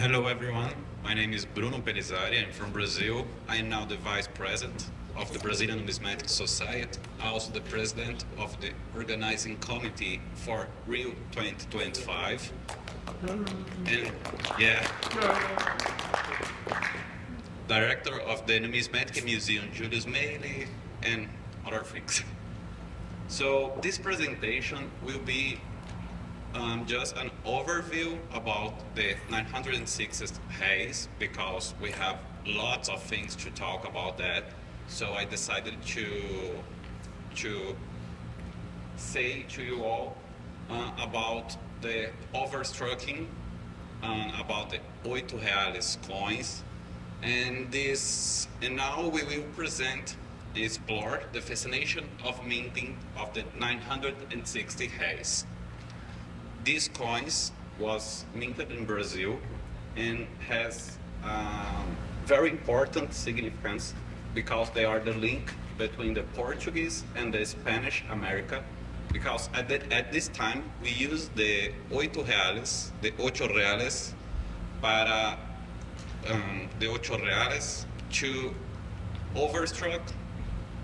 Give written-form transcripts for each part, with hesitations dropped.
Hello everyone, my name is Bruno Pellizzari, I'm from Brazil. I am now the Vice President of the Brazilian Numismatic Society, also the President of the Organizing Committee for Rio 2025. And yeah, Director of the Numismatic Museum, Julius Meili, and other things. So this presentation will be just an overview about the 906th Réis, because we have lots of things to talk about that. So I decided to say to you all about the overstrucking, about the 8 reais coins, and now we will explore the fascination of minting of the 960 Réis. These coins was minted in Brazil and has very important significance because they are the link between the Portuguese and the Spanish America, because at this time we use the 8 reales para the 8 reales to overstruck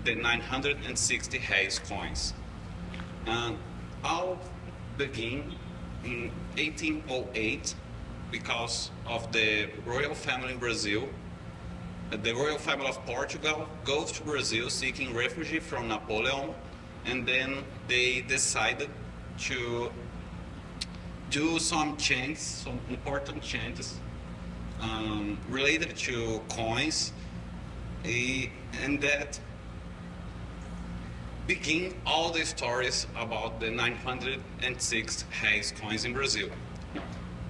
the 960 Réis coins. All begin in 1808 because of the royal family in Brazil. The royal family of Portugal goes to Brazil seeking refuge from Napoleon, and then they decided to do some changes, some important changes related to coins, and that begin all the stories about the 906 Réis coins in Brazil.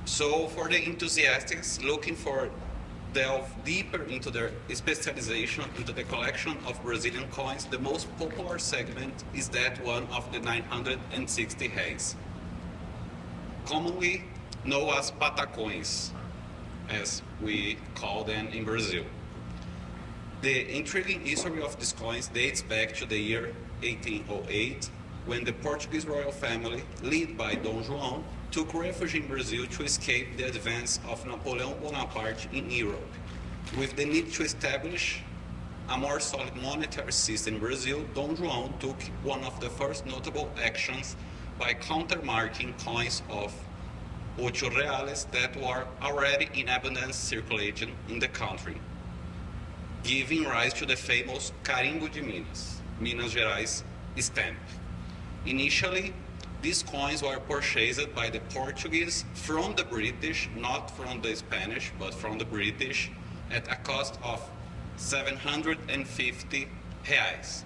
So for the enthusiasts looking for delve deeper into their specialization into the collection of Brazilian coins, the most popular segment is that one of the 960 Réis, commonly known as patacões, as we call them in Brazil. The intriguing history of these coins dates back to the year 1808, when the Portuguese royal family, led by Dom João, took refuge in Brazil to escape the advance of Napoleon Bonaparte in Europe. With the need to establish a more solid monetary system in Brazil, Dom João took one of the first notable actions by countermarking coins of 8 reales that were already in abundance circulating in the country, giving rise to the famous Carimbo de Minas Gerais stamp. Initially, these coins were purchased by the Portuguese from the British, not from the Spanish, but from the British, at a cost of 750 reais,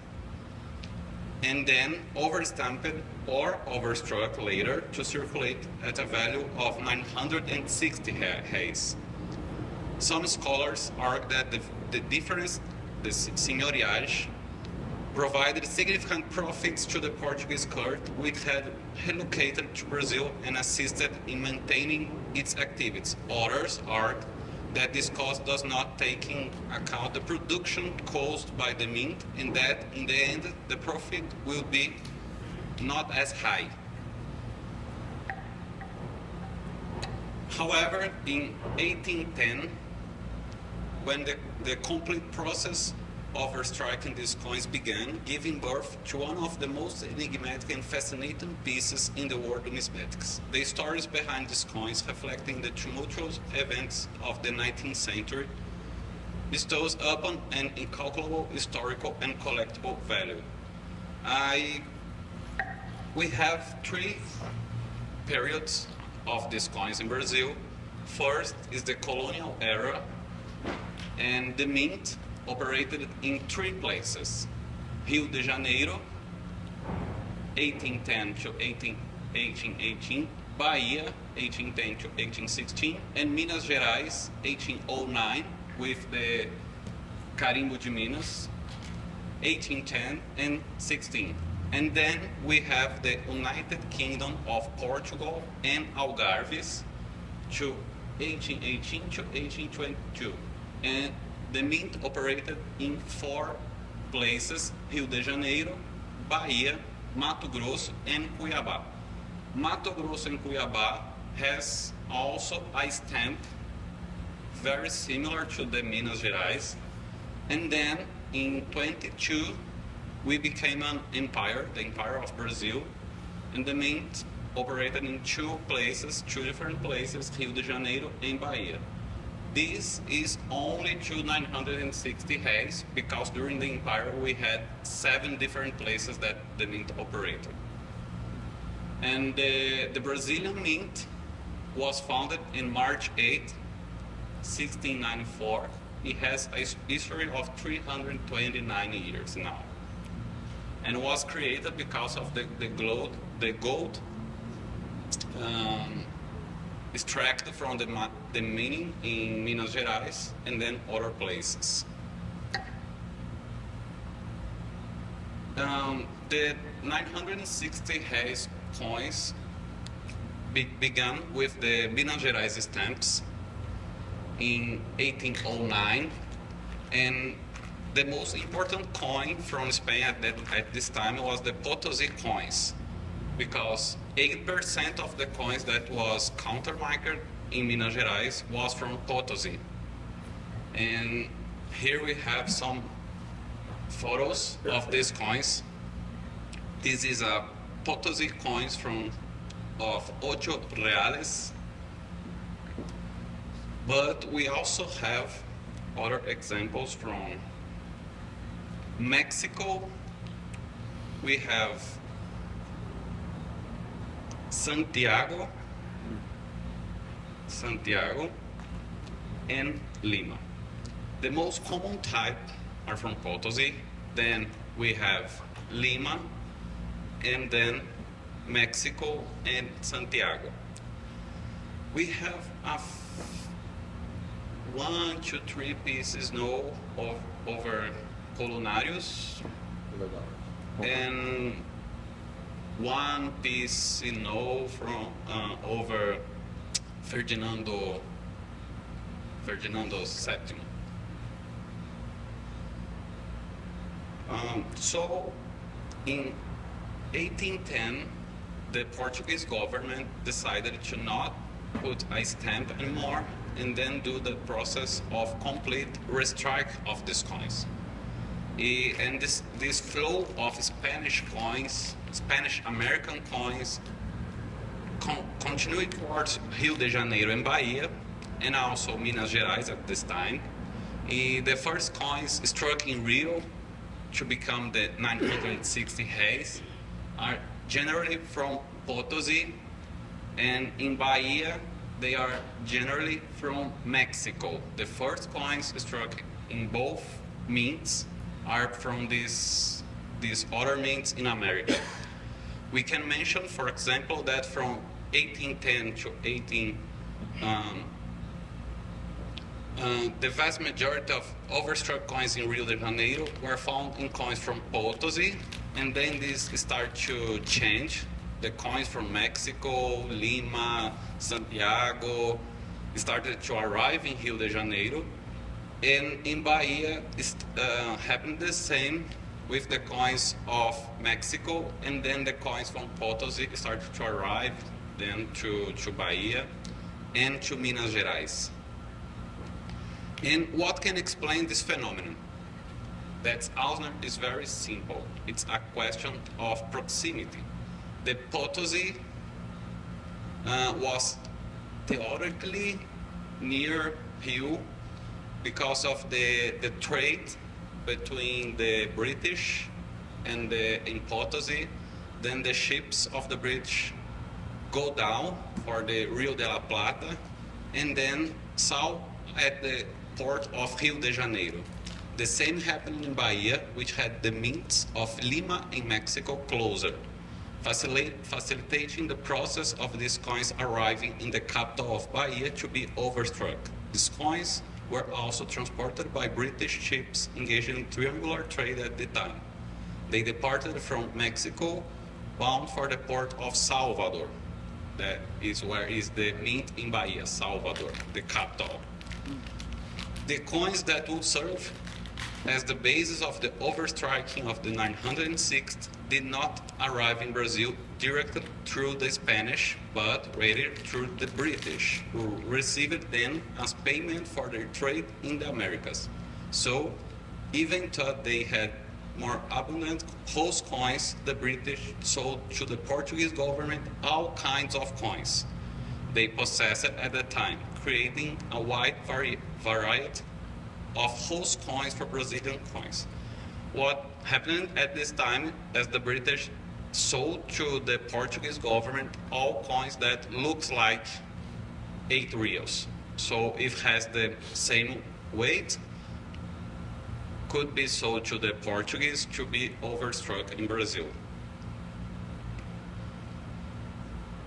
and then overstamped or overstruck later to circulate at a value of 960 reais. Some scholars argue that the difference, the seigniorage, provided significant profits to the Portuguese court, which had relocated to Brazil and assisted in maintaining its activities. Others argue that this cost does not take into account the production caused by the mint, and that in the end the profit will be not as high. However, in 1810, when the complete process of overstriking these coins began, giving birth to one of the most enigmatic and fascinating pieces in the world of numismatics. The stories behind these coins, reflecting the tumultuous events of the 19th century, bestows upon an incalculable historical and collectible value. We have 3 periods of these coins in Brazil. First is the colonial era, and the mint operated in 3 places: Rio de Janeiro, 1810 to 1818, Bahia, 1810 to 1816, and Minas Gerais, 1809, with the Carimbo de Minas, 1810 and 16. And then we have the United Kingdom of Portugal and Algarves, to 1818 to 1822. And the mint operated in 4 places: Rio de Janeiro, Bahia, Mato Grosso, and Cuiabá. Mato Grosso and Cuiabá has also a stamp very similar to the Minas Gerais. And then in 22, we became an empire, the Empire of Brazil, and the Mint operated in two different places, Rio de Janeiro and Bahia. This is only to 960 Réis, because during the empire we had 7 different places that the Mint operated. And the Brazilian Mint was founded in March 8, 1694. It has a history of 329 years now, and was created because of the gold extracted from the mining in Minas Gerais and then other places. The 960 Réis coins began with the Minas Gerais stamps in 1809, and the most important coin from Spain at this time was the Potosí coins, because 8% of the coins that was countermarked in Minas Gerais was from Potosí. And here we have some photos of these coins. This is a Potosí coins of 8 reales. But we also have other examples from Mexico. We have Santiago, and Lima. The most common type are from Potosí. Then we have Lima, and then Mexico and Santiago. We have 1 to 3 pieces over Colunarius, and 1 piece from over Ferdinando VII. So in 1810, the Portuguese government decided to not put a stamp anymore, and then do the process of complete restrike of these coins. And this flow of Spanish coins, Spanish American coins, continued towards Rio de Janeiro and Bahia, and also Minas Gerais at this time. The first coins struck in Rio to become the 960 Réis are generally from Potosí, and in Bahia they are generally from Mexico. The first coins struck in both mints are from these other mints in America. We can mention, for example, that from 1810 to 18, the vast majority of overstruck coins in Rio de Janeiro were found in coins from Potosí, and then this started to change. The coins from Mexico, Lima, Santiago started to arrive in Rio de Janeiro, and in Bahia it happened the same with the coins of Mexico, and then the coins from Potosí started to arrive then to Bahia and to Minas Gerais. And what can explain this phenomenon? That answer is very simple. It's a question of proximity. The Potosí was theoretically near Rio because of the trade between the British and in Potosí. Then the ships of the British go down for the Rio de la Plata and then sail at the port of Rio de Janeiro. The same happened in Bahia, which had the mints of Lima in Mexico closer, facilitating the process of these coins arriving in the capital of Bahia to be overstruck. These coins were also transported by British ships engaged in triangular trade at the time. They departed from Mexico, bound for the port of Salvador. That is where is the mint in Bahia, Salvador, the capital. The coins that would serve as the basis of the overstriking of the 906th did not arrive in Brazil directly through the Spanish, but rather through the British, who received them as payment for their trade in the Americas. So, even though they had more abundant host coins, the British sold to the Portuguese government all kinds of coins they possessed at the time, creating a wide variety of host coins for Brazilian coins. What happened at this time as the British sold to the Portuguese government all coins that looks like 8 reals. So if has the same weight, could be sold to the Portuguese to be overstruck in Brazil.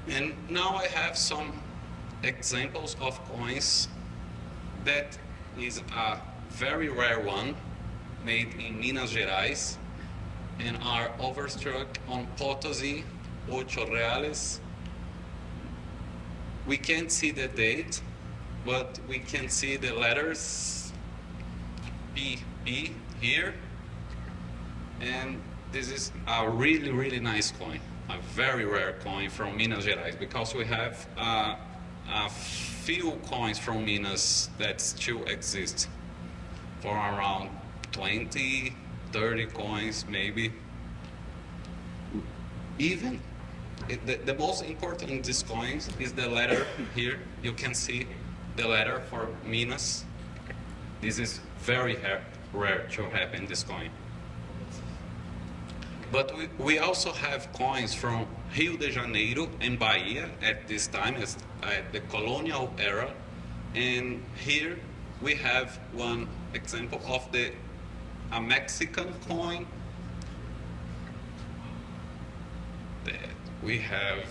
And now I have some examples of coins that is a very rare one made in Minas Gerais and are overstruck on Potosí, 8 reales. We can't see the date, but we can see the letters PP here, and this is a really, really nice coin, a very rare coin from Minas Gerais, because we have a few coins from Minas that still exist for around 20, 30 coins maybe. Even the most important in these coins is the letter here. You can see the letter for Minas. This is very rare to have in this coin. But we also have coins from Rio de Janeiro and Bahia at this time, at the colonial era. And here we have one example of a Mexican coin that we have.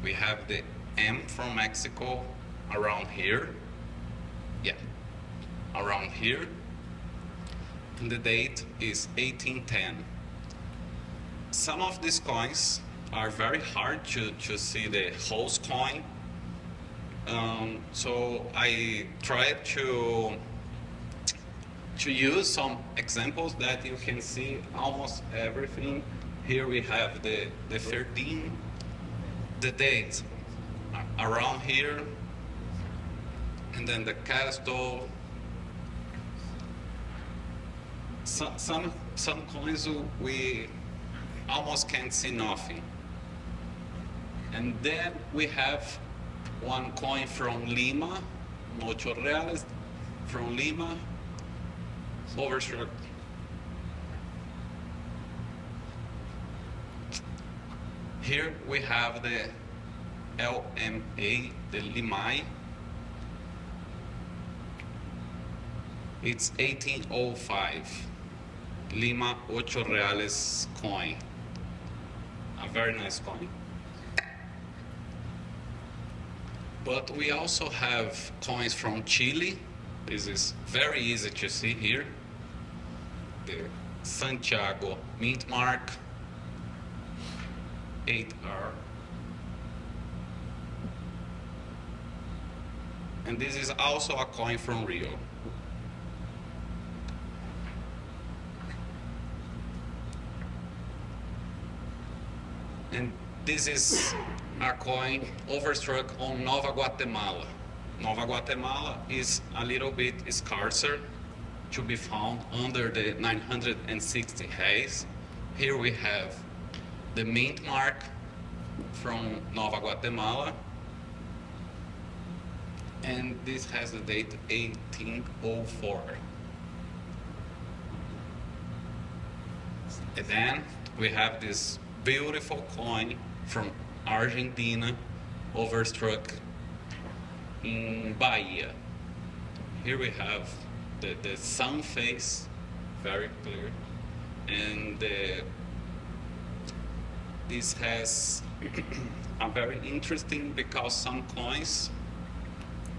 We have the M from Mexico around here. Yeah, around here. And the date is 1810. Some of these coins are very hard to see the host coin. So I tried to use some examples that you can see almost everything. Here we have the 13, the date around here, and then the castle. Some coins we almost can't see nothing. And then we have one coin from Lima, 8 reales, from Lima, overstruck. Here we have the LMA, the Limai. It's 1805, Lima 8 reales coin. A very nice coin. But we also have coins from Chile. This is very easy to see here. The Santiago mint mark, 8R. And this is also a coin from Rio. And this is a coin overstruck on Nova Guatemala. Nova Guatemala is a little bit scarcer to be found under the 960 Réis. Here we have the mint mark from Nova Guatemala. And this has the date 1804. And then we have this beautiful coin from Argentina, overstruck in Bahia. Here we have the sun face, very clear, and this has a very interesting, because some coins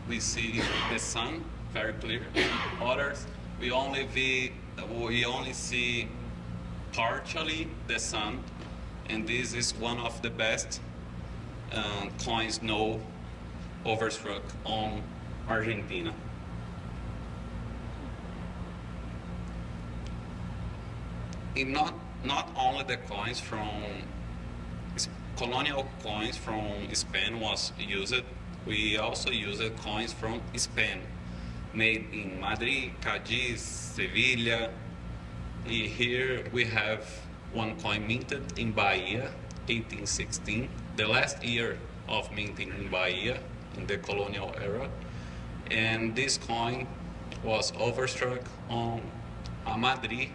we see the sun very clear, others we only see partially the sun. And this is one of the best coins known overstruck on Argentina. And not only the coins from colonial coins from Spain was used, we also used coins from Spain, made in Madrid, Cadiz, Sevilla. Here we have one coin minted in Bahia, 1816, the last year of minting in Bahia in the colonial era. And this coin was overstruck on a Madrid,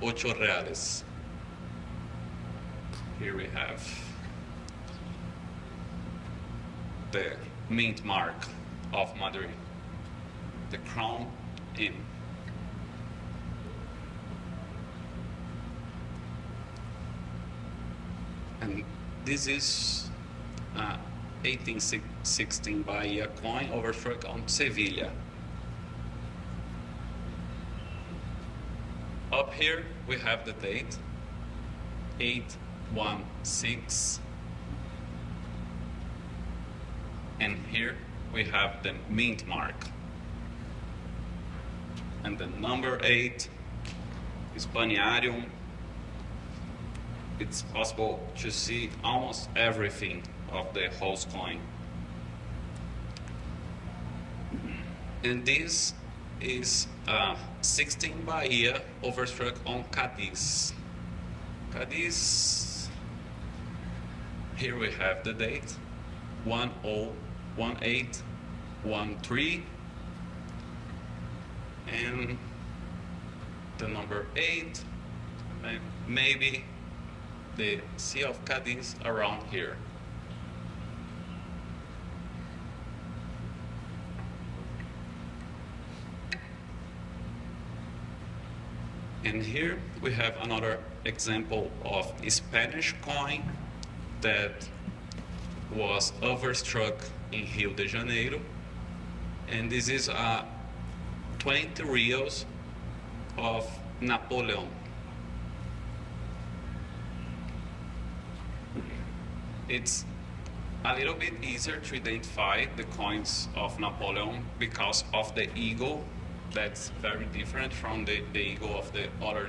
8 reales. Here we have the mint mark of Madrid, the crown in. And this is 1816 Bahia coin overstruck on Sevilla. Up here we have the date, 816. And here we have the mint mark. And the number 8, Hispaniarium. It's possible to see almost everything of the host coin. And this is 16 Bahia overstruck on Cadiz. Cadiz, here we have the date, 101813, and the number 8, maybe the Sea of Cadiz around here. And here we have another example of a Spanish coin that was overstruck in Rio de Janeiro. And this is 20 reals of Napoleon. It's a little bit easier to identify the coins of Napoleon because of the eagle. That's very different from the eagle of the other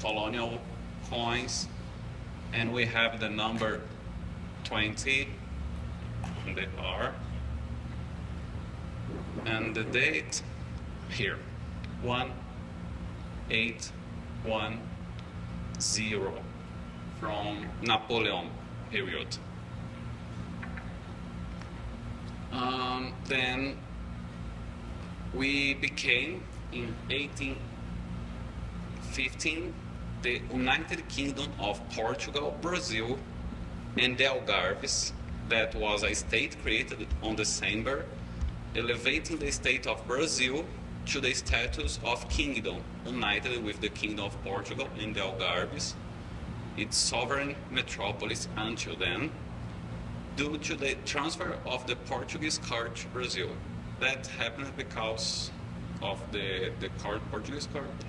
colonial coins. And we have the number 20 and the R. And the date here, 1810 from Napoleon period. Then we became, in 1815, the United Kingdom of Portugal, Brazil, and the Algarves. That was a state created on December, elevating the state of Brazil to the status of kingdom, united with the Kingdom of Portugal and the Algarves, its sovereign metropolis until then, due to the transfer of the Portuguese court to Brazil. That happened because of the Portuguese court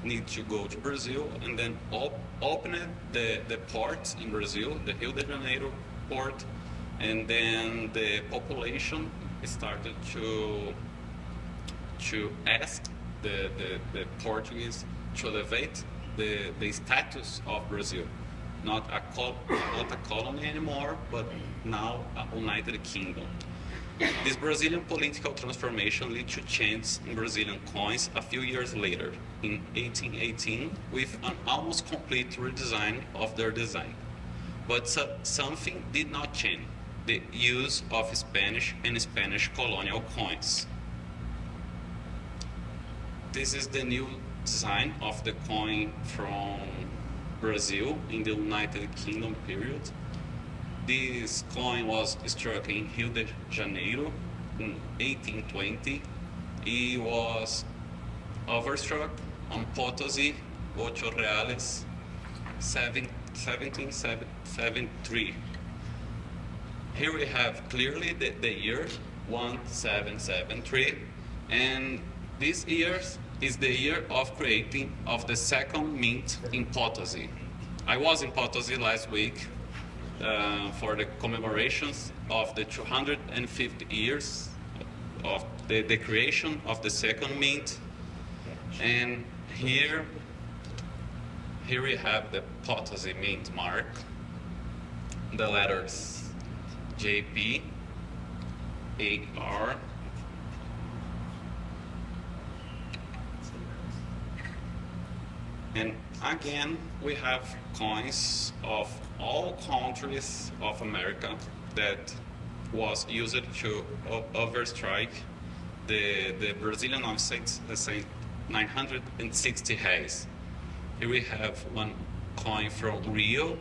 need to go to Brazil and then open the port in Brazil, the Rio de Janeiro port, and then the population started to ask the Portuguese to elevate the status of Brazil. Not a colony anymore, but now a united kingdom. This Brazilian political transformation led to changes in Brazilian coins a few years later, in 1818, with an almost complete redesign of their design. But something did not change: the use of Spanish and Spanish colonial coins. This is the new design of the coin from Brazil in the United Kingdom period. This coin was struck in Rio de Janeiro in 1820. It was overstruck on Potosí, 8 reales, 1773. Here we have clearly the year 1773, and this year is the year of creating of the second mint in Potosí. I was in Potosí last week, for the commemorations of the 250 years of the creation of the second mint. And here we have the Potosí mint mark, the letters JP, AR, and again we have coins of all countries of America that was used to overstrike the Brazilian 960 Réis. Here we have one coin from Rio,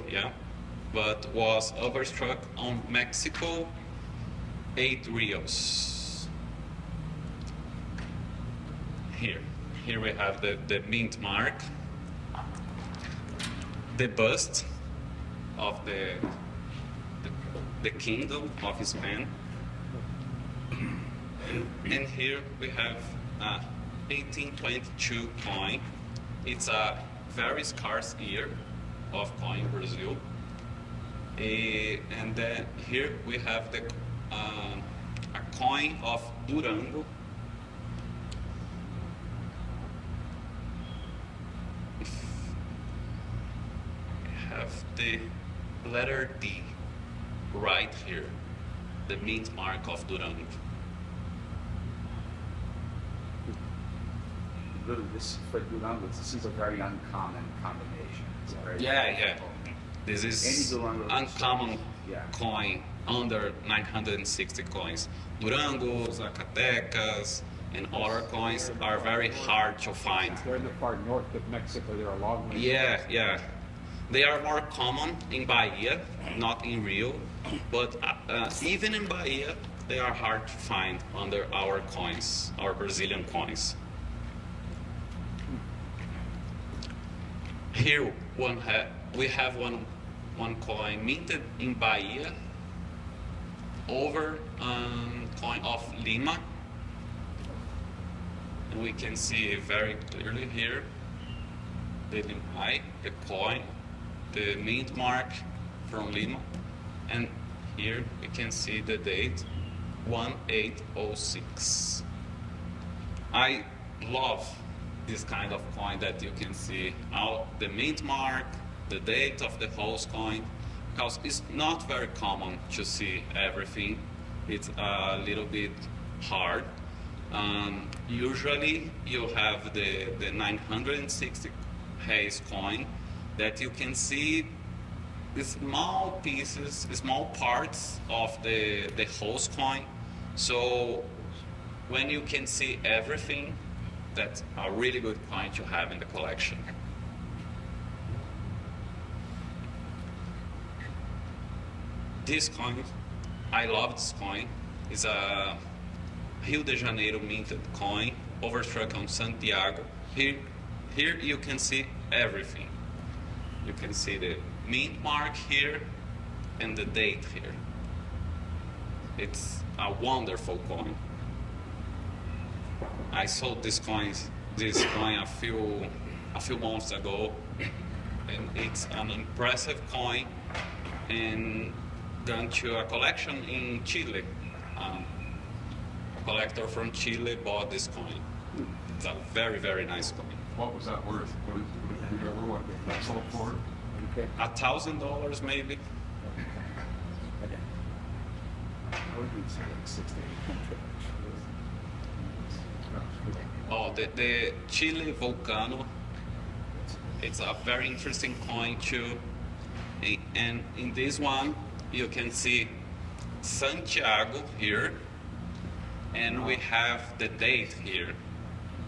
yeah, but was overstruck on Mexico, 8 Rios. Here we have the mint mark, the bust of the kingdom of Spain, and here we have 1822 coin. It's a very scarce year of coin in Brazil. And then here we have a coin of Durango. We have the letter D right here, the mint mark of Durango. This for Durango, this is a very uncommon combination. It's a very Yeah. This is uncommon coin under 960 coins. Durango, Zacatecas, and other coins are very hard to find. They're in the far north of Mexico. They're a long way. Yeah. They are more common in Bahia, not in Rio, but even in Bahia, they are hard to find under our coins, our Brazilian coins. Here we have one coin minted in Bahia over coin of Lima. And we can see very clearly here the coin, the mint mark from Lima, and here we can see the date 1806. I love this kind of coin that you can see out the mint mark, the date of the host coin, because it's not very common to see everything. It's a little bit hard. Usually you have the 960 Réis coin that you can see the small pieces, small parts of the host coin. So when you can see everything, that's a really good coin to have in the collection. This coin, I love this coin. It's a Rio de Janeiro minted coin, overstruck on Santiago. Here you can see everything. You can see the mint mark here and the date here. It's a wonderful coin. I sold this coin a few months ago, and it's an impressive coin, and gone to a collection in Chile. A collector from Chile bought this coin. It's a very, very nice coin. What was that worth? What that sold for? Okay. $1,000 maybe. I would be saying like 6 to 800. Oh, the Chile Volcano. It's a very interesting coin too. And in this one, you can see Santiago here, and we have the date here,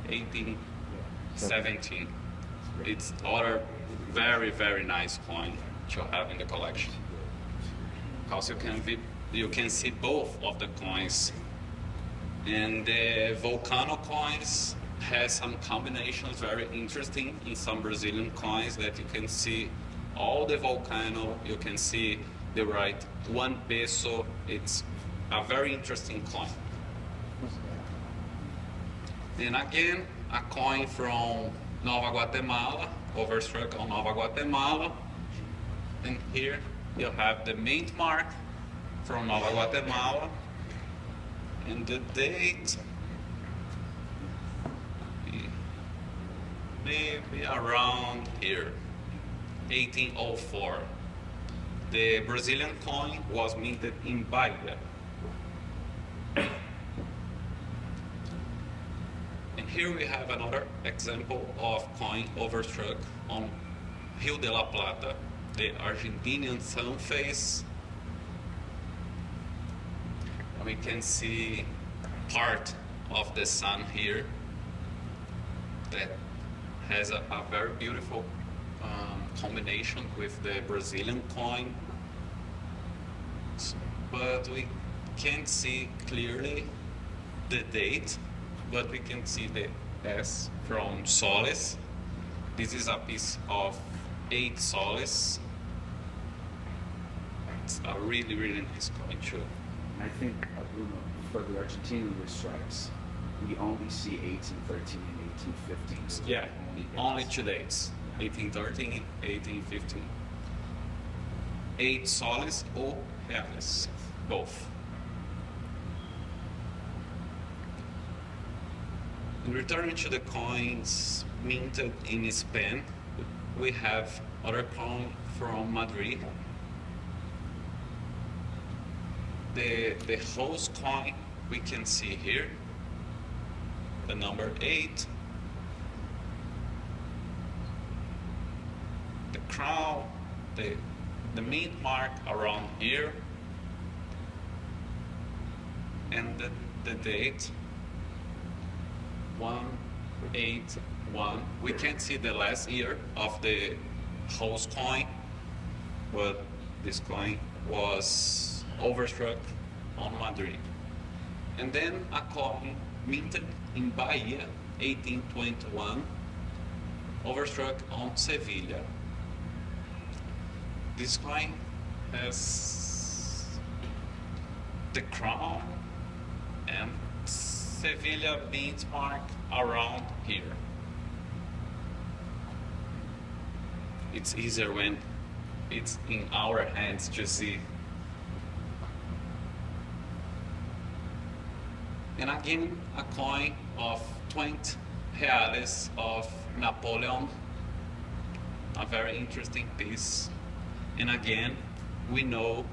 1817. It's other very, very nice coin to have in the collection. Because you can see both of the coins. And the Volcano coins has some combinations very interesting in some Brazilian coins that you can see all the volcano, you can see the right 1 peso. It's a very interesting coin. And again, a coin from Nova Guatemala, overstruck on Nova Guatemala. And here you have the mint mark from Nova Guatemala, and the date maybe around here, 1804. The Brazilian coin was minted in Bahia. And here we have another example of coin overstruck on Rio de la Plata, the Argentinian sun face. We can see part of the sun here that has a very beautiful combination with the Brazilian coin, but we can't see clearly the date, but we can see the S from soles. This is a piece of 8 soles. It's a really, really nice coin too. I think, Bruno, for the Argentinian strikes, we only see 1813 and 1815. Yeah, only 2 dates, 1813, 1815. 8 soles or reais, both. Returning to the coins minted in Spain, we have other coin from Madrid. The host coin we can see here, the number 8, the crown, the mint mark around here, and the date 181. We can't see the last year of the host coin, but this coin was overstruck on Madrid. And then a coin minted in Bahia, 1821, overstruck on Sevilla. This coin has the crown and Sevilla mint mark around here. It's easier when it's in our hands to see. And again, a coin of 20 reais of Napoleon, a very interesting piece. And again, we know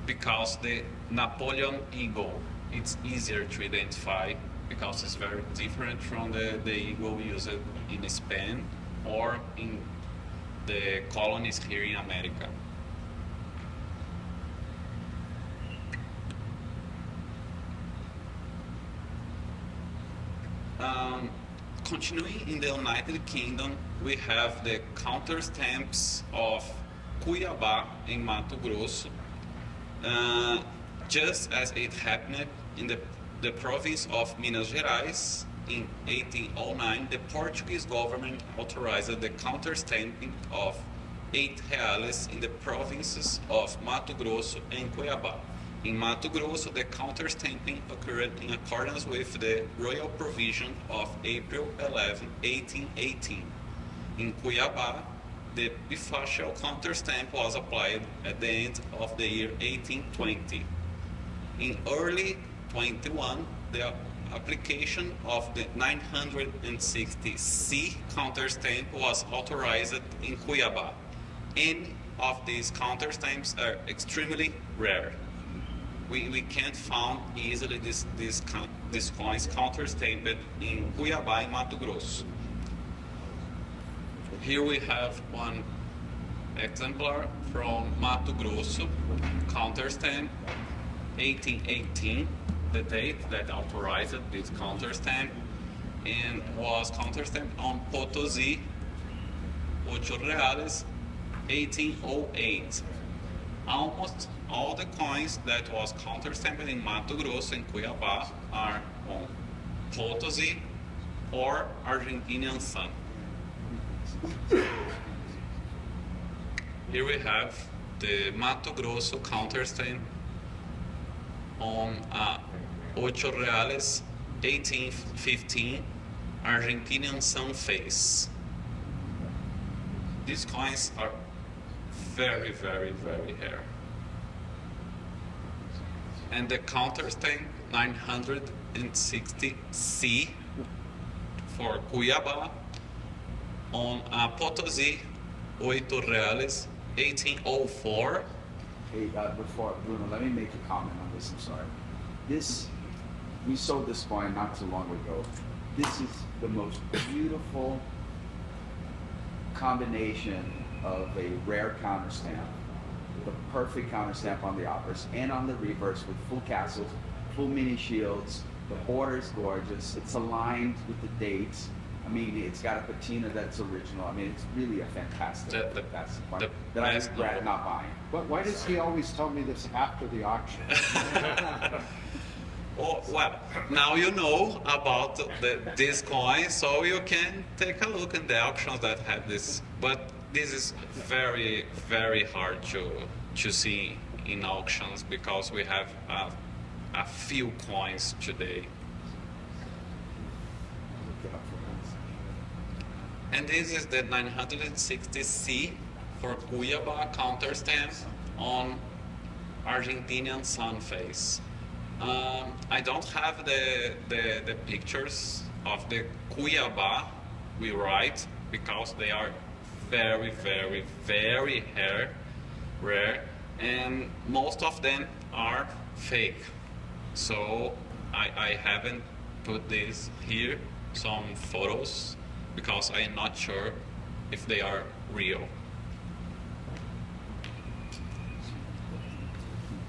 because the Napoleon eagle, it's easier to identify because it's very different from the eagle used in Spain or in the colonies here in America. Continuing in the United Kingdom, we have the counter stamps of Cuiabá in Mato Grosso. Just as it happened in the province of Minas Gerais in 1809, the Portuguese government authorized the counter stamping of 8 reais in the provinces of Mato Grosso and Cuiabá. In Mato Grosso, the counter stamping occurred in accordance with the royal provision of April 11, 1818. In Cuiabá, the bifacial counter stamp was applied at the end of the year 1820. In early 21, the application of the 960C counter stamp was authorized in Cuiabá. Any of these counter stamps are extremely rare. We can't find easily these coins counter stamped in Cuiabá in Mato Grosso. Here we have one exemplar from Mato Grosso, counter stamp, 1818, the date that authorized this counter stamp, and was counter stamped on Potosí, 8 reais, 1808. Almost all the coins that was counter stamped in Mato Grosso and Cuiabá are on Potosí or Argentinian sun. Here we have the Mato Grosso counter stamp on 8 reais, 1815 Argentinian sun face. These coins are very, very, very rare. And the counterstamp 960C for Cuiabá on Potosí, 8 Reais, 1804. Hey, before Bruno, let me make a comment on this. I'm sorry. We sold this coin not too long ago. This is the most beautiful combination of a rare counterstamp, the perfect counterstamp on the obverse and on the reverse with full castles, full mini shields. The border is gorgeous. It's aligned with the dates. I mean, it's got a patina that's original. I mean, it's really a fantastic. That's the point that I regret not buying. But why does he always tell me this after the auction? Oh, well, now you know about this coin, so you can take a look at the auctions that have this. But this is very, very hard to see in auctions because we have a few coins today. And this is the 960C for Cuiabá counterstamp on Argentinian sun face. I don't have the pictures of the Cuiabá we write because they are very, very, very rare, and most of them are fake. So I haven't put this here, some photos, because I am not sure if they are real.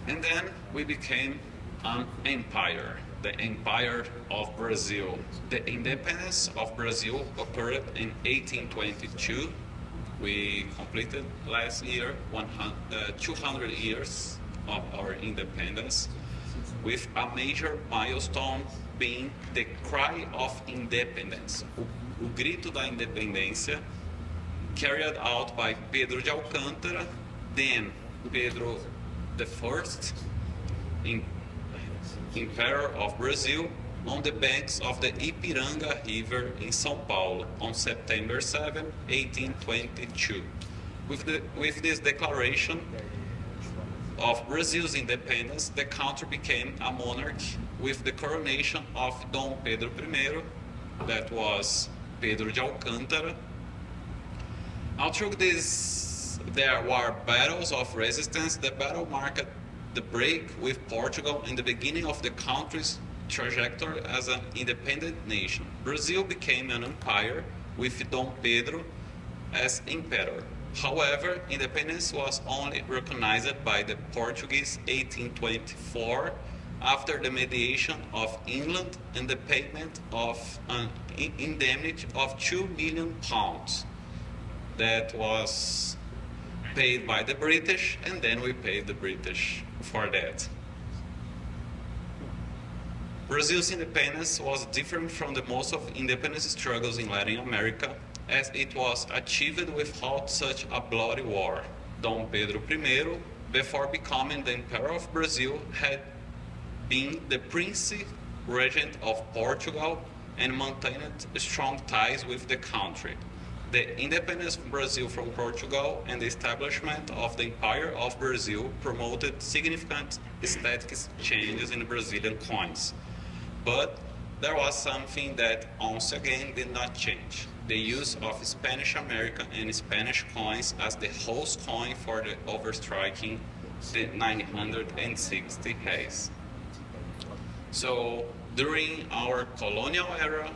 And then we became an empire, the Empire of Brazil. The independence of Brazil occurred in 1822. We completed last year 200 years of our independence, with a major milestone being the Cry of Independence, o Grito da Independência, carried out by Pedro de Alcântara, then Pedro I, Emperor of Brazil, on the banks of the Ipiranga River in São Paulo on September 7, 1822. With this declaration of Brazil's independence, the country became a monarchy with the coronation of Dom Pedro I, that was Pedro de Alcântara. Although there were battles of resistance, the battle marked the break with Portugal and the beginning of the country's trajectory as an independent nation. Brazil became an empire with Dom Pedro as emperor. However, independence was only recognized by the Portuguese 1824 after the mediation of England and the payment of an indemnity of £2 million that was paid by the British, and then we paid the British for that. Brazil's independence was different from the most of independence struggles in Latin America, as it was achieved without such a bloody war. Dom Pedro I, before becoming the Emperor of Brazil, had been the Prince Regent of Portugal and maintained strong ties with the country. The independence of Brazil from Portugal and the establishment of the Empire of Brazil promoted significant aesthetic changes in Brazilian coins. But there was something that once again did not change: the use of Spanish American and Spanish coins as the host coin for the overstriking the 960 Réis. So during our colonial era,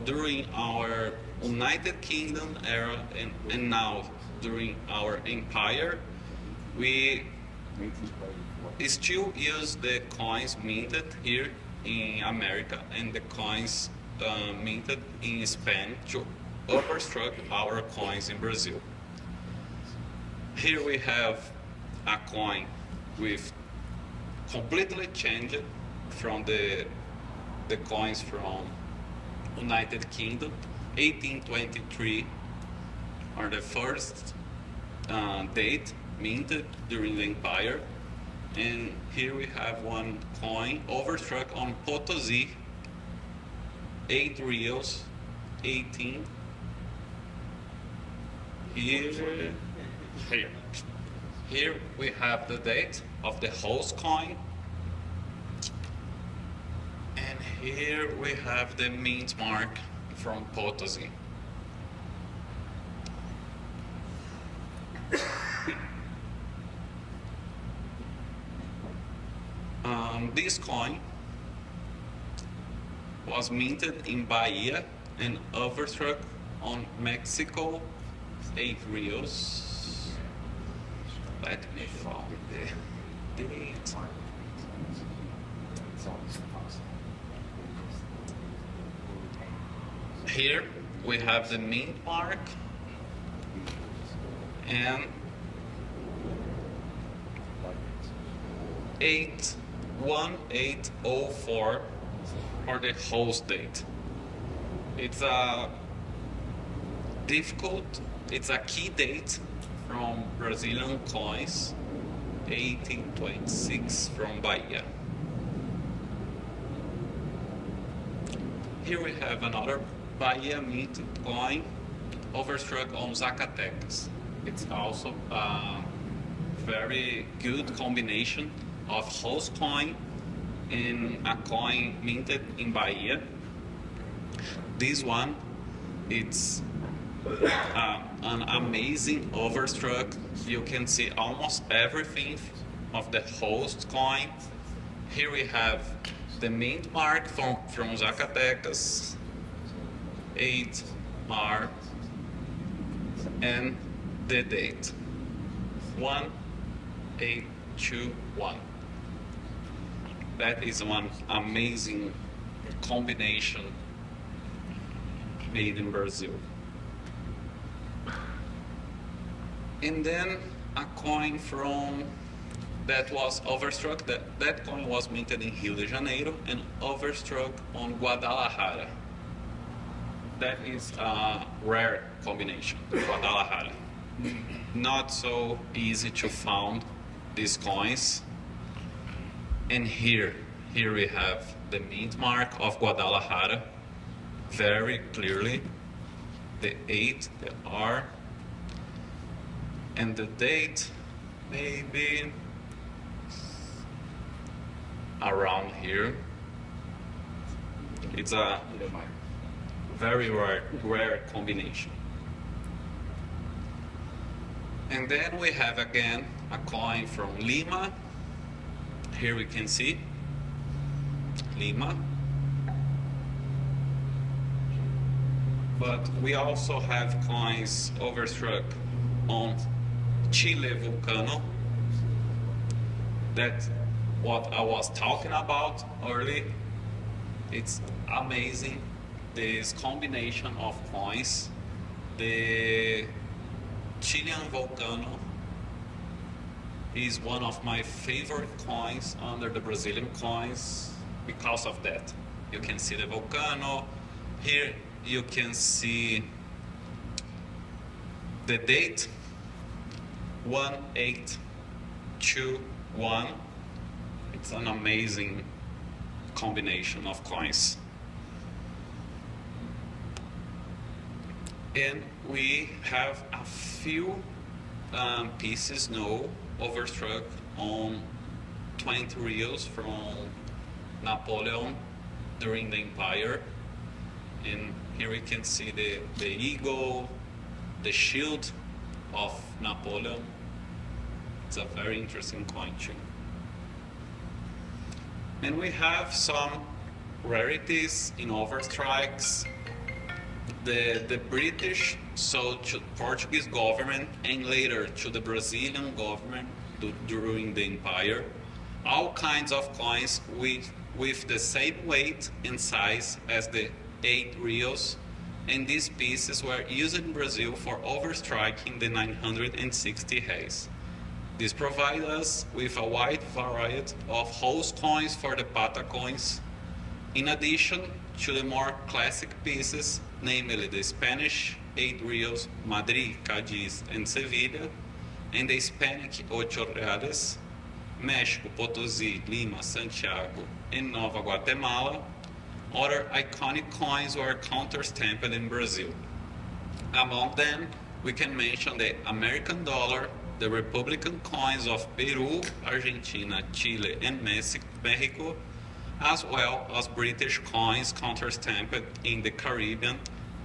during our United Kingdom era, and now during our empire, we still use the coins minted here in America and the coins minted in Spain to overstruck our coins in Brazil. Here we have a coin with completely changed from the coins from United Kingdom. 1823 are the first date minted during the empire, and here we have one coin overstruck on Potosí, 8 reals, 18. Here here. Here we have the date of the host coin. And here we have the mint mark from Potosí. This coin was minted in Bahia and overstruck on Mexico 8 Rios. Let me find the date. It's always possible. Here we have the mint mark and 1804 for the host date. It's a key date from Brazilian coins, 1826 from Bahia. Here we have another Bahia minted coin overstruck on Zacatecas. It's also a very good combination of host coin and a coin minted in Bahia. This one, it's an amazing overstruck. You can see almost everything of the host coin. Here we have the mint mark from Zacatecas, 8 mark, and the date, 1821. That is one amazing combination made in Brazil. And then a coin that was overstruck, that coin was minted in Rio de Janeiro and overstruck on Guadalajara. That is a rare combination, Guadalajara. Not so easy to find these coins. And here we have the mint mark of Guadalajara, very clearly, the 8, the R, and the date, maybe around here. It's a very rare combination. And then we have again a coin from Lima. Here we can see Lima. But we also have coins overstruck on Chile Vulcano. That's what I was talking about early. It's amazing, this combination of coins. The Chilean Vulcano is one of my favorite coins under the Brazilian coins because of that. You can see the Vulcano. Here you can see the date, 1821. It's an amazing combination of coins. And we have a few pieces now overstruck on 20 Rios from Napoleon during the Empire. And here we can see the eagle, the shield of Napoleon. It's a very interesting coin too. And we have some rarities in overstrikes. The British sold to Portuguese government and later to the Brazilian government during the Empire all kinds of coins with the same weight and size as the 8 Rios, and these pieces were used in Brazil for overstriking the 960 Réis. This provides us with a wide variety of host coins for the pata coins, in addition to the more classic pieces, namely the Spanish 8 Rios, Madrid, Cadiz, and Sevilla, and the Hispanic 8 Reales, Mexico, Potosí, Lima, Santiago, and Nova Guatemala. Other iconic coins were counterstamped in Brazil. Among them, we can mention the American dollar, the Republican coins of Peru, Argentina, Chile, and Mexico, as well as British coins counterstamped in the Caribbean,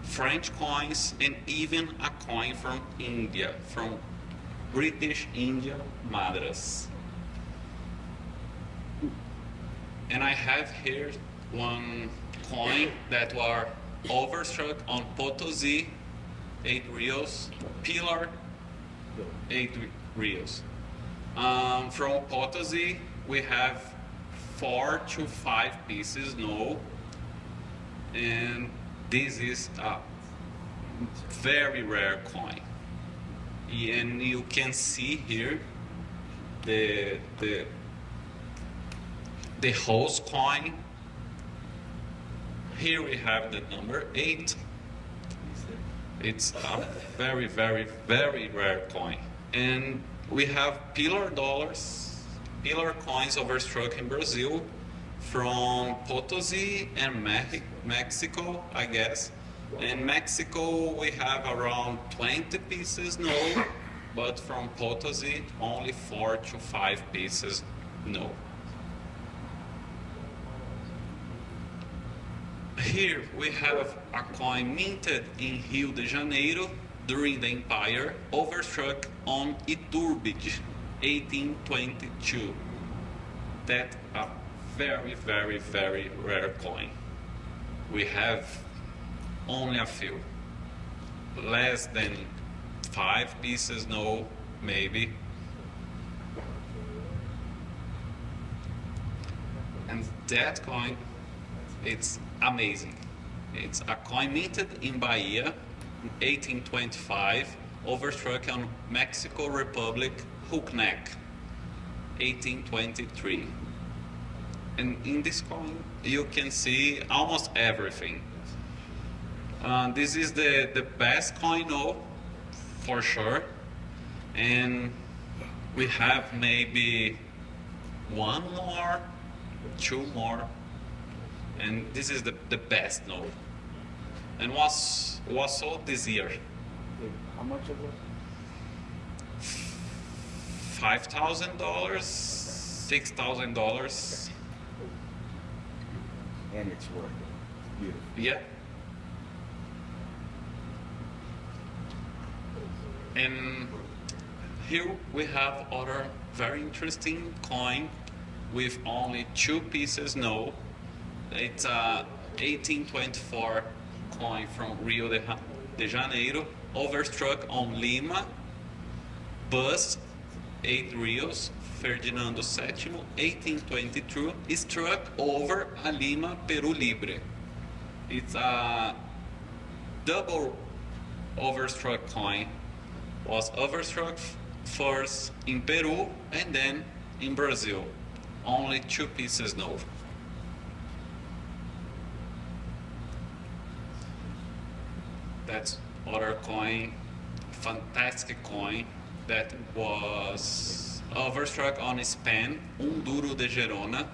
French coins, and even a coin from India, from British India, Madras. And I have here one coin that were overstruck on Potosí, 8 reals, Pilar, 8 reals. From Potosí, we have 4 to 5 pieces, no. And this is a very rare coin. And you can see here the host coin. Here we have the number 8. It's a very, very, very rare coin. And we have pillar dollars, pillar coins overstruck in Brazil from Potosí and Mexico, I guess. In Mexico, we have around 20 pieces, no, but from Potosí, only 4 to 5 pieces, no. Here we have a coin minted in Rio de Janeiro during the Empire, overstruck on Iturbide, 1822. That's a very, very, very rare coin. We have only a few. Less than 5 pieces, no, maybe. And that coin, it's amazing. It's a coin minted in Bahia, 1825, overstruck on Mexico Republic, hook neck, 1823. And in this coin, you can see almost everything. This is the best coin, no, for sure. And we have maybe 1 more, 2 more. And this is the best note. And was sold this year. How much of it? $5,000, $6,000. And it's worth it. Beautiful. Yeah. And here we have other very interesting coin with only 2 pieces, no. It's a 1824 coin from Rio de Janeiro, overstruck on Lima, bust, 8 reals, Ferdinando VII, 1822, struck over a Lima Peru Libre. It's a double overstruck coin. Was overstruck first in Peru and then in Brazil. Only 2 pieces, no. That's other coin, fantastic coin that was overstruck on Spain, duro de Gerona.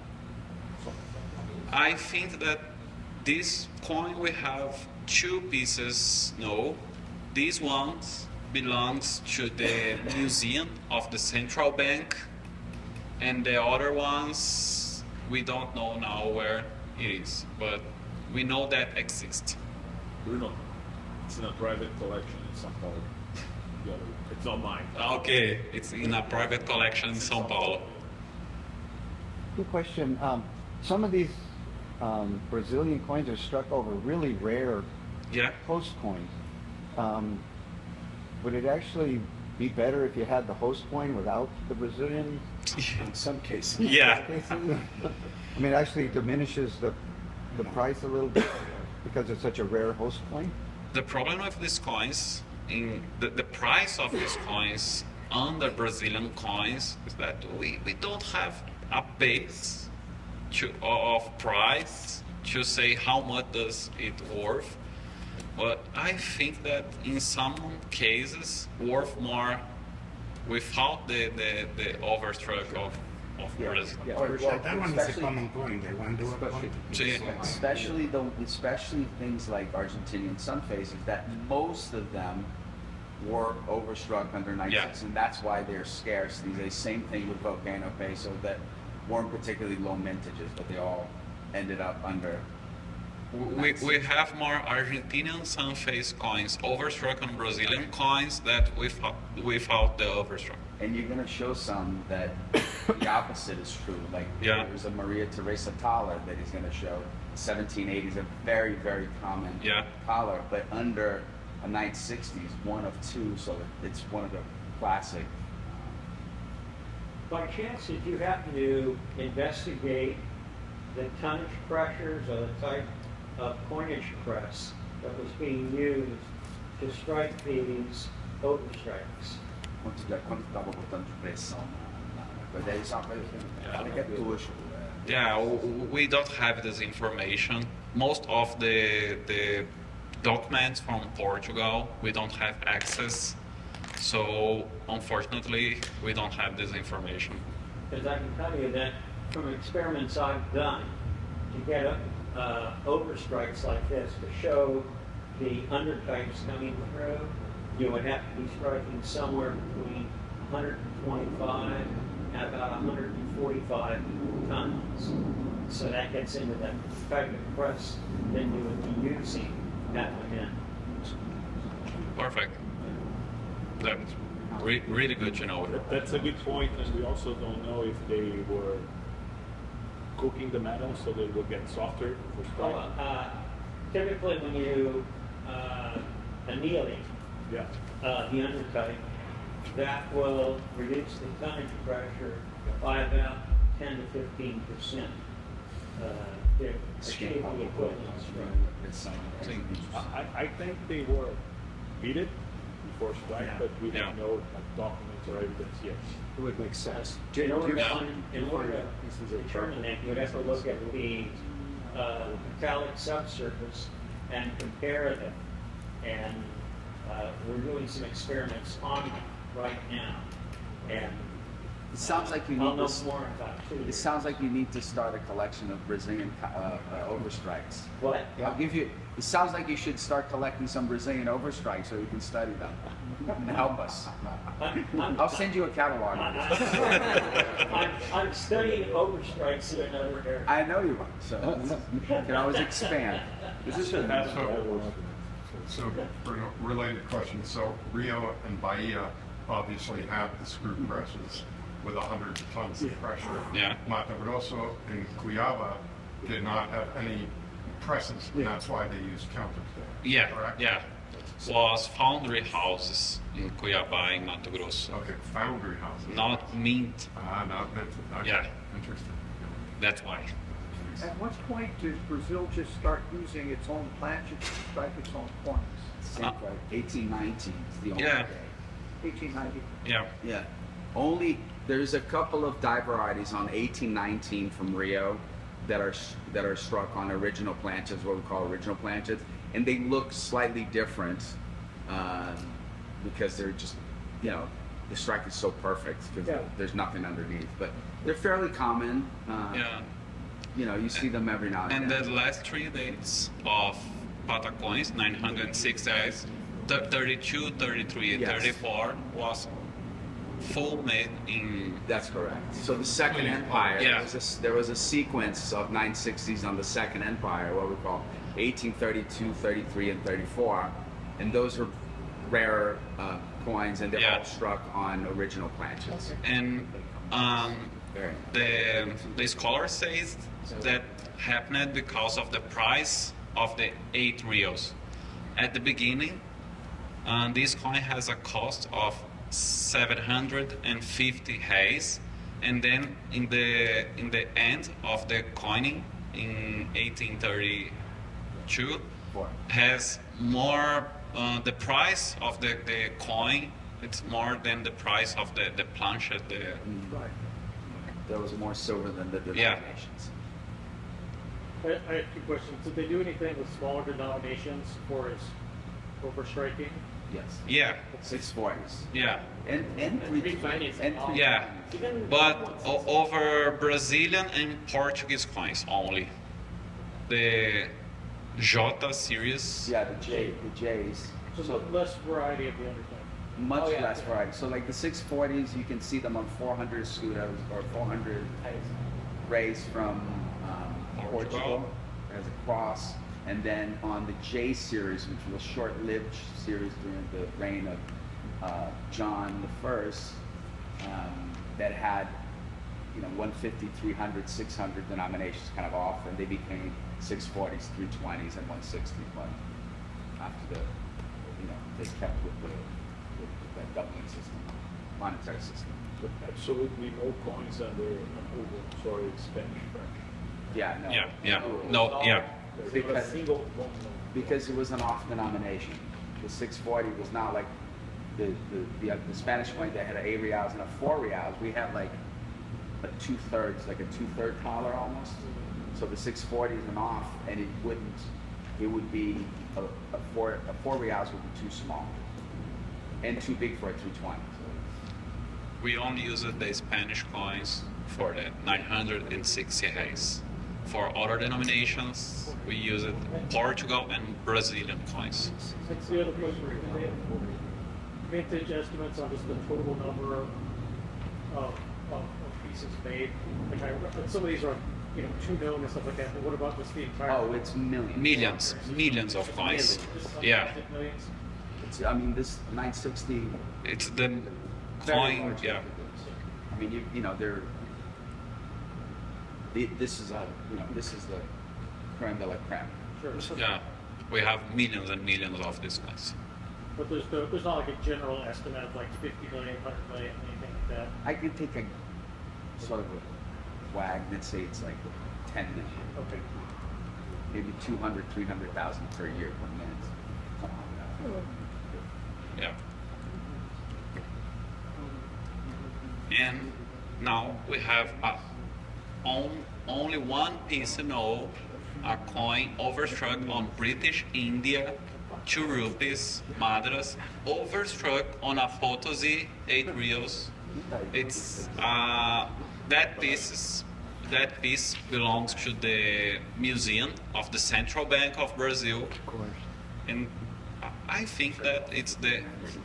I think that this coin we have 2 pieces, no. These ones belongs to the museum of the central bank, and the other ones we don't know now where it is, but we know that exists. Bruno, it's in a private collection in São Paulo. It's not mine. Okay, it's in a private collection in São Paulo. Good question. Some of these Brazilian coins are struck over really rare Yeah. host coins. Would it actually be better if you had the host coin without the Brazilian? In some cases. Yeah. I mean, it actually diminishes the price a little bit because it's such a rare host coin. The problem with these coins, in the price of these coins under Brazilian coins, is that we don't have a base of price to say how much does it worth. But I think that in some cases worth more without the overstruck of Brazil. Yeah, That one is a common coin, the one do especially things like Argentinian sun phases, that most of them were overstruck under 96, and that's why they're scarce. The same thing with volcano peso that weren't particularly low mintages, but they all ended up under. We have more Argentinian sun phase coins overstruck on Brazilian coins that without the overstruck. And you're going to show some that the opposite is true. Like there's a Maria Teresa Thaler that he's going to show. 1780 is a very, very common collar, but under a 960 is one of two, so it's one of the classic. By chance, did you happen to investigate the tonnage pressures or the type of coinage press that was being used to strike these overstrikes? Quanto estava botando de pressão na coisa? Isso é uma coisa que é tosco. Yeah, we don't have this information. Most of the documents from Portugal, we don't have access. So, unfortunately, we don't have this information. Because I can tell you that from experiments I've done, to get overstrikes like this, to show the undertypes coming through, you would have to be striking somewhere between 125 and about 145 tons. So that gets into that type of press that you would be using that one in. Perfect. That's really good to know. That's a good point, and we also don't know if they were cooking the metal so they would get softer for strike. Typically when you annealing the undertype, that will reduce the tonnage pressure by about 10 to 15%. To achieve the equivalent strike. I think they were heated before strike, but we don't know documents or evidence yet. It would make sense. In order to determine that, you would have to look at the metallic subsurface and compare them. And we're doing some experiments on them right now. And It sounds like you I'll need know to. more about it. It sounds like you need to start a collection of Brazilian overstrikes. What? I'll give you. It sounds like you should start collecting some Brazilian overstrikes so you can study them and help us. I'll send you a catalog. I'm studying overstrikes in another area. I know you are, so you can always expand. So, Bruno, related question. So, Rio and Bahia obviously have the screw presses with 100 tons of pressure. Yeah. Mato Grosso and Cuiabá did not have any presses, and that's why they used counterfeit. Yeah, correct? yeah. Was foundry houses in Cuiabá, in Mato Grosso. Okay, foundry houses. Not mint. Not minted. Okay. Yeah. Interesting. That's why. At what point does Brazil just start using its own planches to strike its own coins? 1819 is the only Yeah. day. 1890. Yeah. Yeah. Only there's a couple of die varieties on 1819 from Rio that are struck on original planches, what we call original planches, and they look slightly different because they're just, the strike is so perfect because there's nothing underneath. But they're fairly common. Yeah. You see them every now and And then. the last 3 dates of Pata coins, 906 days, 32, 33, and Yes. 34 was full made in. That's correct. So the Second Empire, Yeah. there was a sequence of 960s on the Second Empire, what we call 1832, 33, and 34, and those are rarer coins, and they're all struck on original planches. And the scholar says that happened because of the price of the 8 Rios. At the beginning, this coin has a cost of 750 Réis, and then in the end of the coining in 1832 has more the price of the coin. It's more than the price of the planchet. Right. There was more silver than the denominations. I have 2 questions. Did they do anything with smaller denominations for his overstriking? Yes. Yeah, 640s. yeah. And Yeah, but over Brazilian and Portuguese coins only. The J series. Yeah, the J's. So less variety of the undertone. Much Oh, yeah. less variety. So like the 640s, you can see them on 400 scudos or 400 Réis from Portugal as a cross. And then on the J series, which was a short-lived series during the reign of John I, that had 150, 300, 600 denominations kind of off, and they became 640s, 320s, and 160s. But after they kept with that doubling system, monetary system. But absolutely no coins under Spanish French. Yeah, no. Yeah. No, yeah. Because- A single one. Because it was an off denomination. The 640 was not like the Spanish coin that had an 8 reals and a 4 reals. We had like a two-third collar almost. So the 640 is an off, and it would be a 4 reals would be too small and too big for a 220. We only use the Spanish coins for the 960 reais. For other denominations, we use it Portugal and Brazilian coins. That's the other question. Do they have vintage estimates on just the total number of pieces made? Like some of these are, too known and stuff like that. But what about just the entire? Oh, it's millions. Millions of coins. Yeah, Millions. This 960. it's the Very coin. large Yeah, individuals. They're. This is the creme de la creme. Sure. yeah. We have millions and millions of these coins. But there's not like a general estimate of like 50 million, 100 million, anything like that. I could take a sort of a wag. Let's say it's like 10 million. Okay. Maybe 200, 300,000 per year per minute. Something like that. Yeah. And now we have only one piece a coin overstruck on British India, 2 rupees, Madras, overstruck on a Potosí, 8 reals. It's that piece belongs to the museum of the Central Bank of Brazil. Of course. And I think that it's the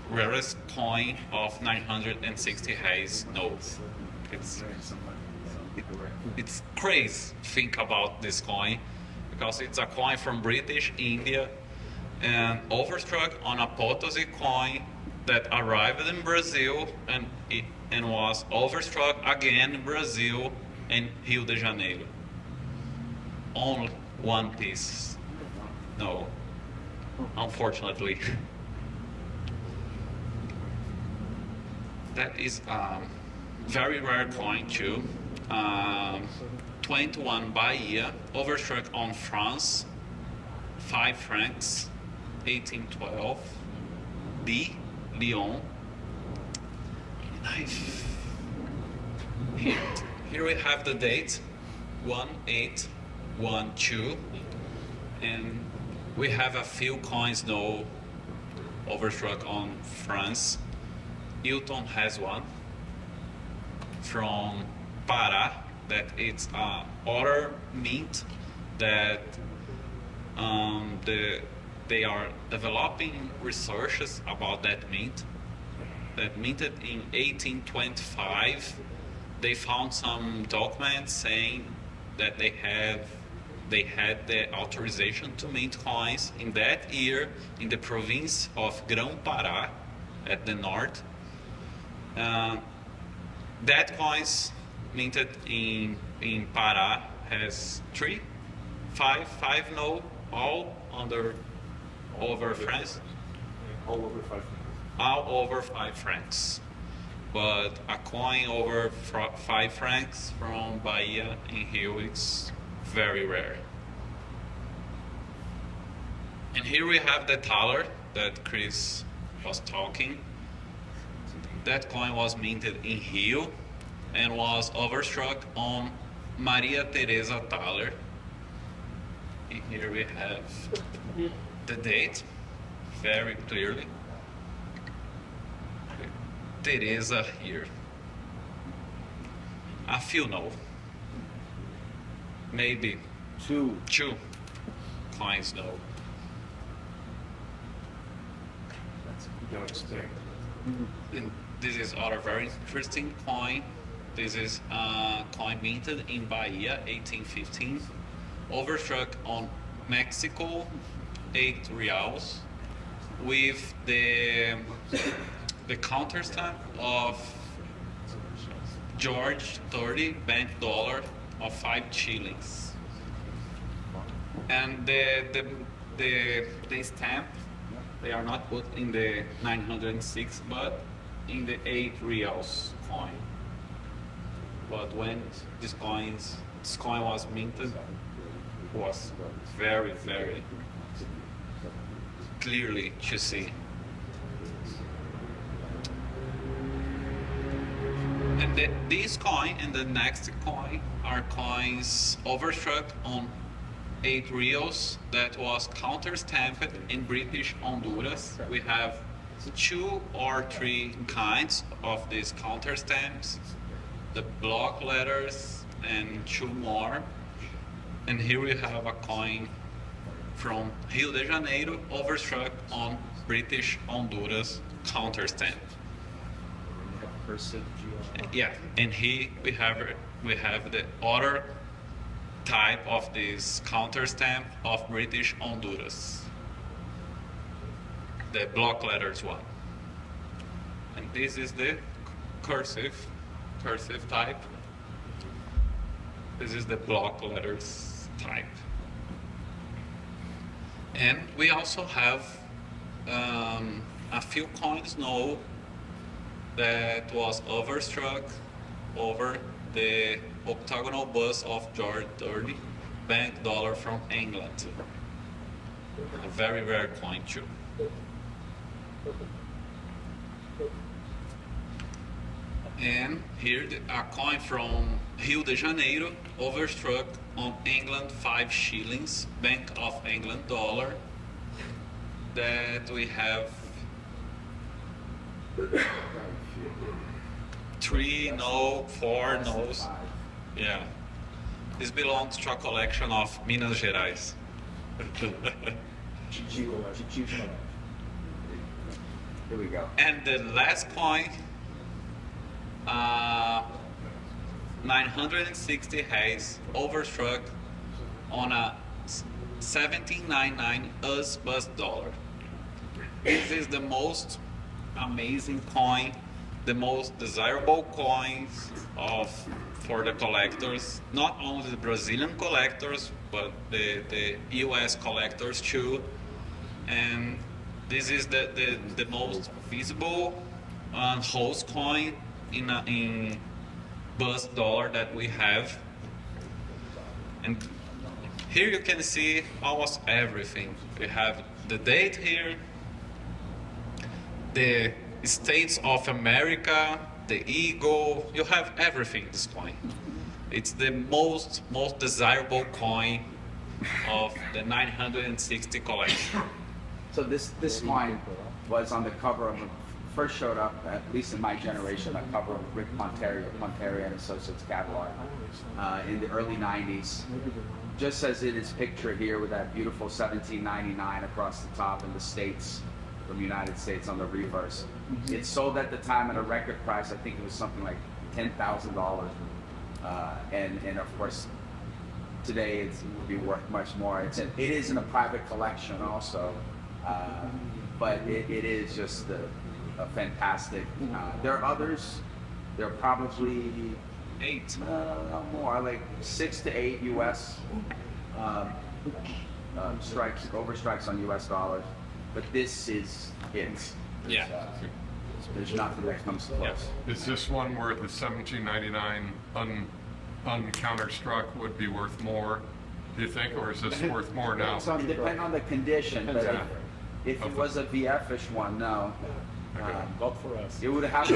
rarest coin of 960 reais notes. It's crazy to think about this coin because it's a coin from British India and overstruck on a Potosí coin that arrived in Brazil and was overstruck again in Brazil and Rio de Janeiro. Only one piece. No. Unfortunately. That is very rare coin too. 21 Bahia, overstruck on France, 5 francs, 1812. B, Lyon. Here we have the date, 1812, and we have a few coins now overstruck on France. Hilton has one from Pará that it's other mint that they are developing researches about that mint. That minted in 1825. They found some documents saying that they had the authorization to mint coins in that year in the province of Grão-Pará at the north. That coins minted in Pará has 5 no, all over France. All over 5. All over 5 francs. But a coin over 5 francs from Bahia in Rio is very rare. And here we have the thaler that Chris was talking. That coin was minted in Rio and was overstruck on Maria Teresa thaler. And here we have the date very clearly. Teresa here. A few no. Maybe 2. 2 coins though. No, it's there. And this is other very interesting coin. This is a coin minted in Bahia, 1815, overstruck on Mexico, 8 reals, with the counterstamp of George 30 bank dollar of 5 shillings. And the stamp, they are not put in the 906, but in the 8 reals coin. But when this coin was minted, was very, very clearly to see. And this coin and the next coin are coins overstruck on 8 reals that was counter-stamped in British Honduras. We have 2 or 3 kinds of these counter stamps, the block letters and 2 more. And here we have a coin from Rio de Janeiro overstruck on British Honduras counter stamp. Cursive Yeah, and here we have the other type of this counter stamp of British Honduras, the block letters one. And this is the cursive type. This is the block letters type. And we also have a few coins now that was overstruck over the octagonal bust of George 30 bank dollar from England. A very rare coin too. And here a coin from Rio de Janeiro overstruck on England 5 shillings Bank of England dollar, that we have 3 no, 4 no's. Yeah. This belongs to a collection of Minas Gerais. Here we go. And the last coin, 960 Réis, overstruck on a 1799 US bust dollar. This is the most amazing coin, the most desirable coins for the collectors, not only the Brazilian collectors, but the US collectors too. And this is the most visible host coin in bust dollar that we have. And here you can see almost everything. We have the date here, the States of America, the eagle. You have everything in this coin. It's the most desirable coin of the 960 collection. So this coin was on the cover of, first showed up, at least in my generation, on the cover of Rick Ponterian and Associates catalog in the early 90s. Just as it is pictured here with that beautiful 1799 across the top in the States, from the United States on the reverse. It sold at the time at a record price. I think it was something like $10,000. And of course, today it would be worth much more. It is in a private collection also, but it is just a fantastic. There are others. There are probably 8, more, like 6 to 8 U.S. Overstrikes on U.S. dollars. But this is it. Yeah. There's nothing that comes close. Is this one where the 1799 uncounterstruck would be worth more, do you think, or is this worth more now? It depends on the condition, but if it was a VF-ish one, no. Not for us. It would have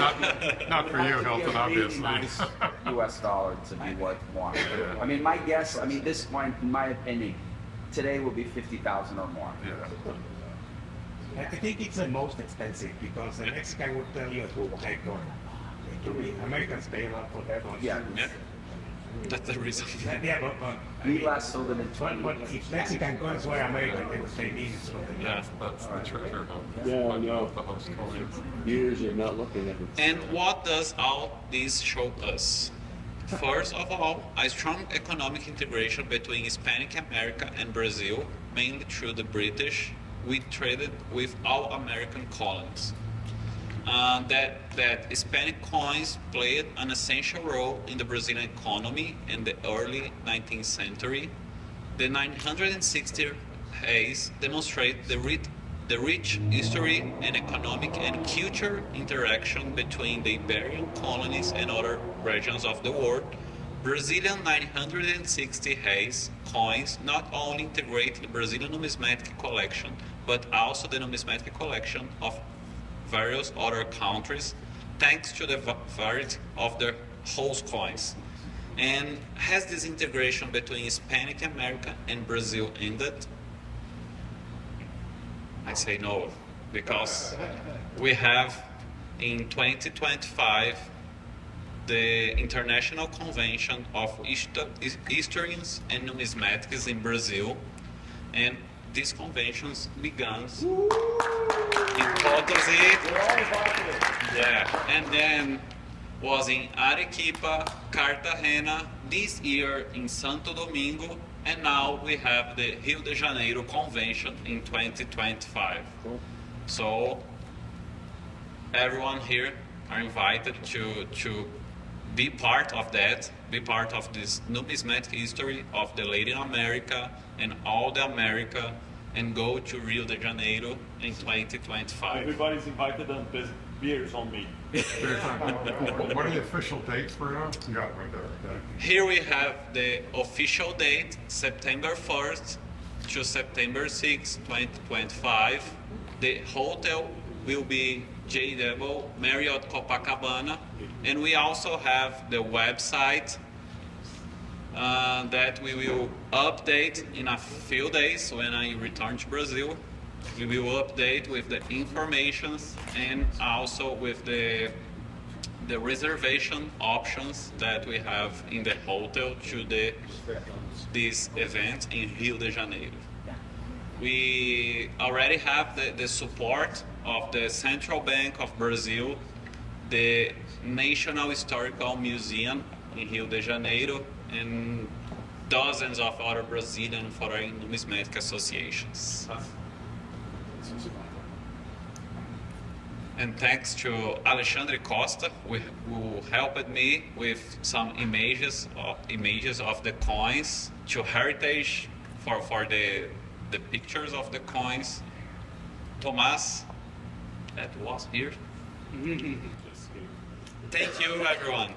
Not for you, Hilton, obviously. Nice U.S. dollar to be worth more. I mean, my guess, this coin, in my opinion, today will be 50,000 or more. Yeah. I think it's the most expensive because the next guy would tell you to take on. Americans pay a lot for that one. Yeah. Yeah. That's the reason. Yeah, but I We mean, last sold it in but if Mexican coins were American, they would say these is what they Yeah. That's the treasure hunt. Yeah, Find no. out the host coins. Years of not looking at it. And what does all this show us? First of all, a strong economic integration between Hispanic America and Brazil, mainly through the British. We traded with all American colonies. That Hispanic coins played an essential role in the Brazilian economy in the early 19th century. The 960 Réis demonstrate the rich history and economic and cultural interaction between the Iberian colonies and other regions of the world. Brazilian 960 Réis coins not only integrate the Brazilian numismatic collection, but also the numismatic collection of various other countries, thanks to the variety of their host coins. And has this integration between Hispanic America and Brazil ended? I say no, because we have in 2025 the International Convention of Historians and Numismatics in Brazil, and these conventions began in Potosí, yeah, and then was in Arequipa, Cartagena, this year in Santo Domingo, and now we have the Rio de Janeiro Convention in 2025. So everyone here are invited to be part of that, be part of this numismatic history of the Latin America and all the America, and go to Rio de Janeiro in 2025. Everybody's invited and beers on me. What are the official dates, Bruno? You got it right there. Okay. Here we have the official date, September 1st to September 6th, 2025. The hotel will be JW Marriott Copacabana, and we also have the website that we will update in a few days when I return to Brazil. We will update with the informations and also with the reservation options that we have in the hotel to this event in Rio de Janeiro. We already have the support of the Central Bank of Brazil, the National Historical Museum in Rio de Janeiro, and dozens of other Brazilian foreign numismatic associations. And thanks to Alexandre Costa, who helped me with some images of the coins, to Heritage for the pictures of the coins. Thomas, that was here. Thank you, everyone.